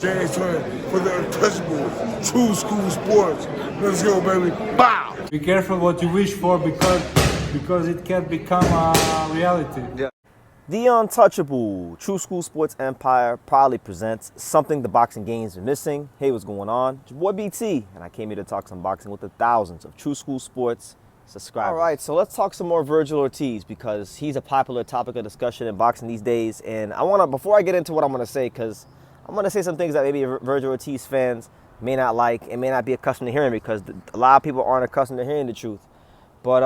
James Twin for the untouchable true school sports. Let's go, baby. Bow! Be careful what you wish for because it can become a reality. Yeah. The untouchable True School Sports Empire proudly presents something the boxing games are missing. Hey, what's going on? It's your boy BT, and I came here to talk some boxing with the thousands of True School Sports subscribers. All right, so let's talk some more Vergil Ortiz because he's a popular topic of discussion in boxing these days. And before I get into what I'm going to say, because I'm going to say some things that maybe Vergil Ortiz fans may not like and may not be accustomed to hearing because a lot of people aren't accustomed to hearing the truth. But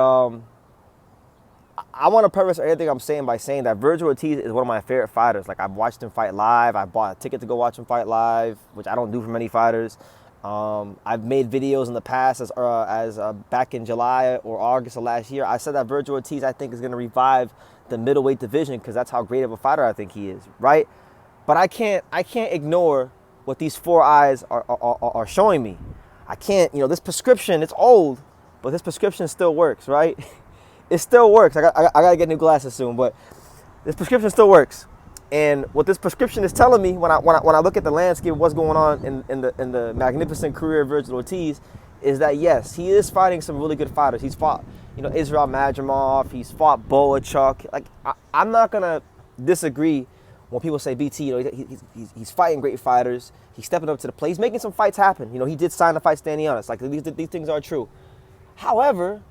I want to preface everything I'm saying by saying that Vergil Ortiz is one of my favorite fighters. Like, I've watched him fight live. I bought a ticket to go watch him fight live, which I don't do for many fighters. I've made videos in the past as back in July or August of last year. I said that Vergil Ortiz, I think, is going to revive the middleweight division because that's how great of a fighter I think he is, right? But I can't ignore what these four eyes are showing me. I can't, this prescription, it's old, but this prescription still works, right? It still works. I got to get new glasses soon, but this prescription still works. And what this prescription is telling me when I look at the landscape of what's going on in the magnificent career of Vergil Ortiz is that, yes, he is fighting some really good fighters. He's fought, Israel Madrimov. He's fought Boachuk. Like, I'm not going to disagree when people say BT, he's fighting great fighters. He's stepping up to the plate. He's making some fights happen. He did sign to fight Stanionis. Like, these things are true. However,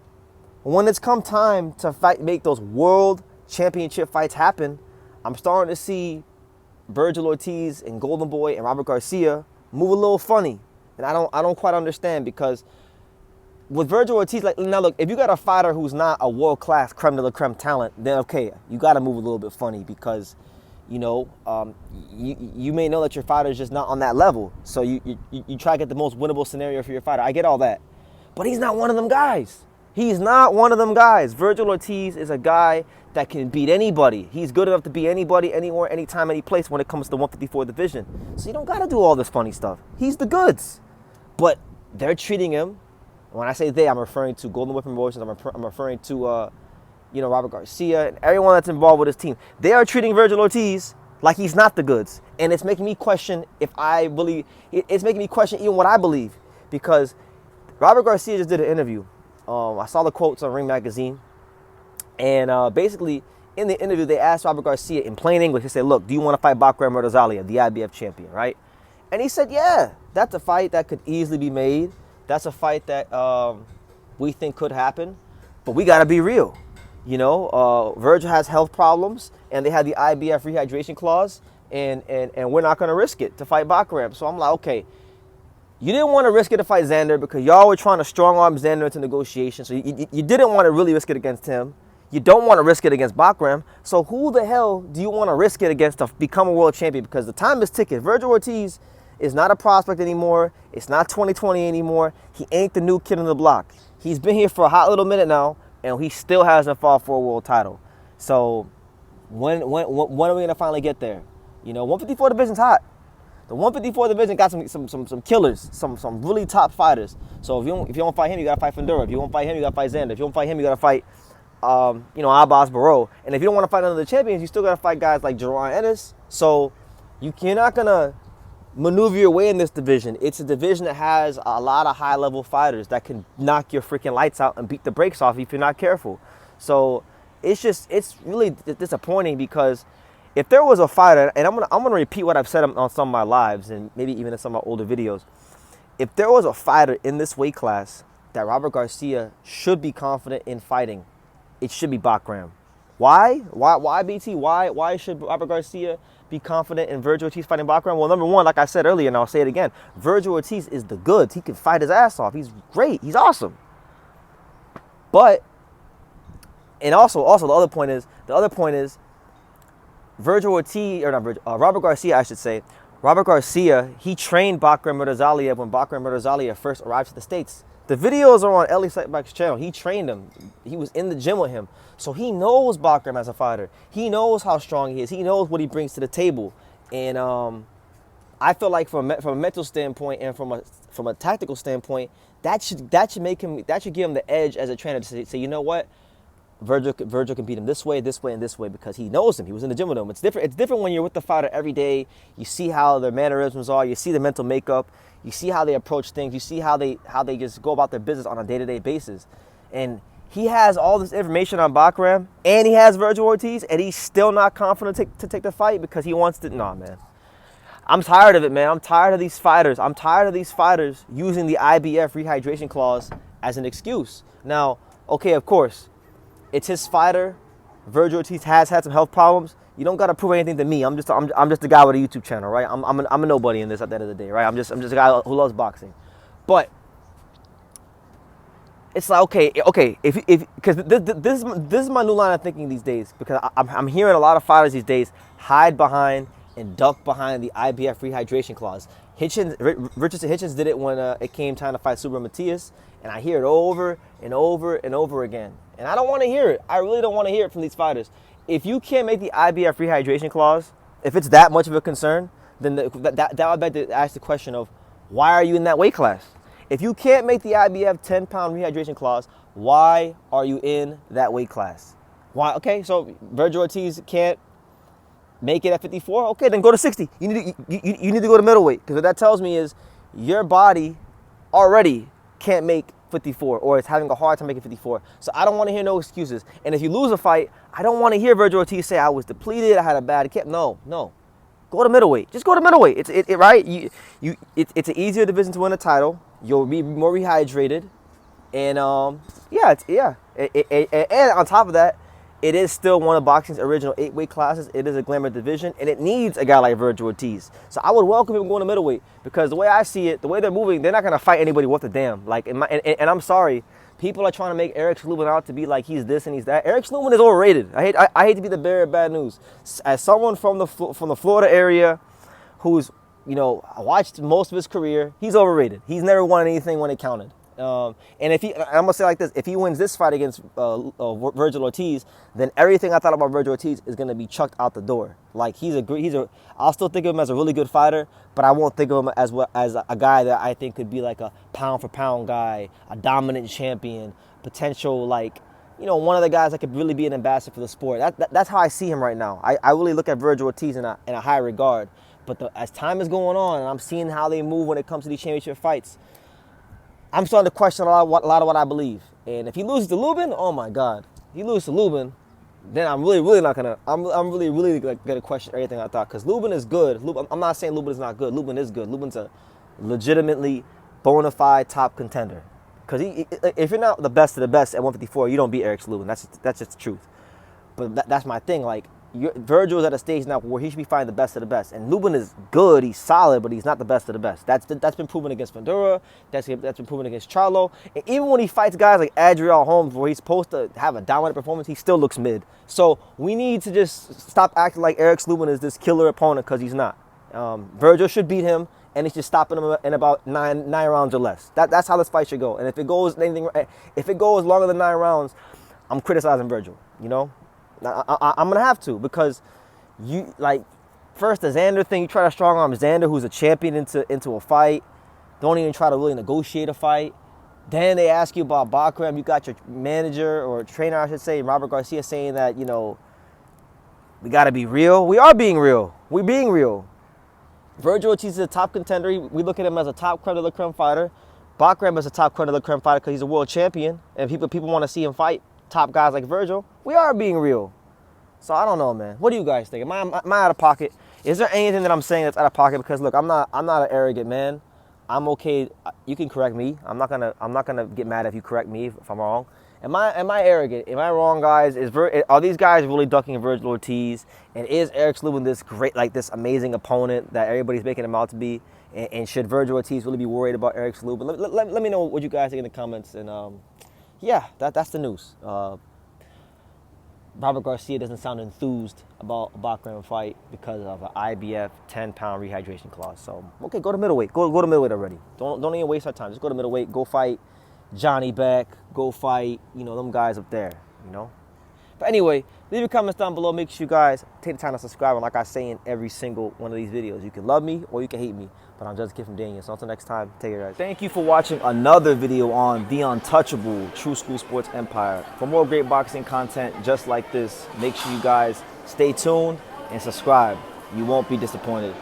when it's come time to make those world championship fights happen, I'm starting to see Vergil Ortiz and Golden Boy and Robert Garcia move a little funny. And I don't quite understand because with Vergil Ortiz, like, now look, if you got a fighter who's not a world-class creme de la creme talent, then okay, you got to move a little bit funny because you may know that your fighter is just not on that level. So you try to get the most winnable scenario for your fighter. I get all that. But he's not one of them guys. He's not one of them guys. Vergil Ortiz is a guy that can beat anybody. He's good enough to beat anybody, anywhere, anytime, any place when it comes to the 154 division. So you don't got to do all this funny stuff. He's the goods. But they're treating him, when I say they, I'm referring to Golden Boy Promotions, I'm referring to Robert Garcia and everyone that's involved with his team. They are treating Vergil Ortiz like he's not the goods. And it's making me question it's making me question even what I believe. Because Robert Garcia just did an interview. I saw the quotes on Ring Magazine. And basically, in the interview, they asked Robert Garcia in plain English, they said, look, do you want to fight Bakhram Murtazaliev, the IBF champion, right? And he said, yeah, that's a fight that could easily be made. That's a fight that we think could happen. But we got to be real. Vergil has health problems, and they had the IBF rehydration clause, and we're not going to risk it to fight Bakhram. So I'm like, okay, you didn't want to risk it to fight Xander because y'all were trying to strong-arm Xander into negotiation. So you didn't want to really risk it against him. You don't want to risk it against Bakhram. So who the hell do you want to risk it against to become a world champion? Because the time is ticking. Vergil Ortiz is not a prospect anymore. It's not 2020 anymore. He ain't the new kid on the block. He's been here for a hot little minute now, and he still hasn't fought for a world title. So when are we going to finally get there? 154 division's hot. The 154 division got some killers, some really top fighters. So if you don't fight him, you got to fight Fundora. If you don't fight him, you got to fight Xander. If you don't fight him, you got to fight Abbas Barrow. And if you don't want to fight none of the champions, you still got to fight guys like Jerron Ennis. So you're not going to maneuver your way in this division. It's a division that has a lot of high-level fighters that can knock your freaking lights out and beat the brakes off if you're not careful. So it's really disappointing because if there was a fighter, and I'm gonna repeat what I've said on some of my lives and maybe even in some of my older videos, if there was a fighter in this weight class that Robert Garcia should be confident in fighting, it should be Bakhram. Why? Why BT? Why should Robert Garcia be confident in Vergil Ortiz fighting Bakhram? Well, number one, like I said earlier, and I'll say it again, Vergil Ortiz is the goods. He can fight his ass off. He's great. He's awesome. But, and also the other point is Vergil Ortiz, or not Vergil, Robert Garcia, I should say. Robert Garcia, he trained Bakhram Murtazaliev when Bakhram Murtazaliev first arrived to the States. The videos are on Ellie Sightback's channel. He trained him. He was in the gym with him. So he knows Bakhram as a fighter. He knows how strong he is. He knows what he brings to the table. And I feel like from a mental standpoint and from a tactical standpoint, that should give him the edge as a trainer to say, you know what? Vergil can beat him this way, and this way because he knows him. He was in the gym with him. It's different. It's different when you're with the fighter every day. You see how their mannerisms are. You see the mental makeup. You see how they approach things. You see how they just go about their business on a day-to-day basis. And he has all this information on Bakhram, and he has Vergil Ortiz, and he's still not confident to take the fight because he wants to. Nah, man. I'm tired of it, man. I'm tired of these fighters. I'm tired of these fighters using the IBF rehydration clause as an excuse. Now, okay, of course, it's his fighter. Vergil Ortiz has had some health problems. You don't gotta prove anything to me. I'm just a guy with a YouTube channel, right? I'm a nobody in this at the end of the day, right? I'm just a guy who loves boxing. But it's like okay, if because this is my new line of thinking these days because I'm hearing a lot of fighters these days hide behind and duck behind the IBF rehydration clause. Richardson Hitchens did it when it came time to fight Super Matias, and I hear it over and over and over again. And I don't want to hear it. I really don't want to hear it from these fighters. If you can't make the IBF rehydration clause, if it's that much of a concern, then that would beg to ask the question of why are you in that weight class? If you can't make the IBF 10-pound rehydration clause, why are you in that weight class? Why? Okay, so Vergil Ortiz can't make it at 54. Okay, then go to 60. You need to go to middleweight because what that tells me is your body already can't make 54 or it's having a hard time making 54. So I don't want to hear no excuses. And if you lose a fight, I don't want to hear Vergil Ortiz say I was depleted, I had a bad camp. No. Go to middleweight. Just go to middleweight. It's right. It's an easier division to win a title. You'll be more rehydrated, and and on top of that, it is still one of boxing's original 8 weight classes. It is a glamour division, and it needs a guy like Vergil Ortiz. So I would welcome him going to middleweight because the way I see it, the way they're moving, they're not gonna fight anybody worth a damn. Like, and I'm sorry, people are trying to make Eric Schluben out to be like he's this and he's that. Eric Schluben is overrated. I hate to be the bearer of bad news. As someone from the Florida area, who's watched most of his career, he's overrated. He's never won anything when it counted. And I'm gonna say it like this: if he wins this fight against Vergil Ortiz, then everything I thought about Vergil Ortiz is gonna be chucked out the door. Like I'll still think of him as a really good fighter, but I won't think of him as a guy that I think could be like a pound for pound guy, a dominant champion, potential one of the guys that could really be an ambassador for the sport. That's how I see him right now. I really look at Vergil Ortiz in a high regard. But as time is going on, and I'm seeing how they move when it comes to these championship fights, I'm starting to question a lot of what I believe. And if he loses to Lubin, oh my God, if he loses to Lubin, then I'm really not gonna. I'm really gonna question everything I thought because Lubin is good. I'm not saying Lubin is not good. Lubin is good. Lubin's a legitimately bona fide top contender. Because if you're not the best of the best at 154, you don't beat Eric Lubin. That's just the truth. But that's my thing. Like, Vergil is at a stage now where he should be fighting the best of the best. And Lubin is good, he's solid, but he's not the best of the best. That's been proven against Fundora, that's been proven against Charlo. And even when he fights guys like Adriel Holmes, where he's supposed to have a dominant performance, he still looks mid. So we need to just stop acting like Eric Lubin is this killer opponent, because he's not. Vergil should beat him, and he should stop him in about nine rounds or less. That's how this fight should go. And if it goes longer than 9 rounds, I'm criticizing Vergil, I'm going to have to, because first the Xander thing, you try to strong arm Xander, who's a champion, into a fight. Don't even try to really negotiate a fight. Then they ask you about Bakhram. You got your manager, or trainer, I should say, Robert Garcia, saying that, we got to be real. We are being real. We're being real. Vergil Ortiz is a top contender. We look at him as a top creme de la creme fighter. Bakhram is a top creme de la creme fighter because he's a world champion, and people want to see him fight top guys like Vergil. We are being real. So I don't know, man. What do you guys think? Am I out of pocket? Is there anything that I'm saying that's out of pocket? Because look, I'm not an arrogant man. I'm okay. You can correct me. I'm not gonna get mad if you correct me if I'm wrong. Am I arrogant? Am I wrong, guys? Are these guys really ducking Vergil Ortiz? And is Eric Lubin this great, this amazing opponent that everybody's making him out to be? And should Vergil Ortiz really be worried about Eric Lubin? Let me know what you guys think in the comments. And yeah, that's the news. Robert Garcia doesn't sound enthused about a Bakhram fight because of an IBF 10-pound rehydration clause. So, okay, go to middleweight. Go to middleweight already. Don't even waste our time. Just go to middleweight. Go fight Johnny Beck. Go fight, them guys up there, But anyway, leave your comments down below. Make sure you guys take the time to subscribe. And like I say in every single one of these videos, you can love me or you can hate me. But I'm just a kid from Daniel. So until next time, take care, guys. Thank you for watching another video on the untouchable True School Sports Empire. For more great boxing content just like this, make sure you guys stay tuned and subscribe. You won't be disappointed.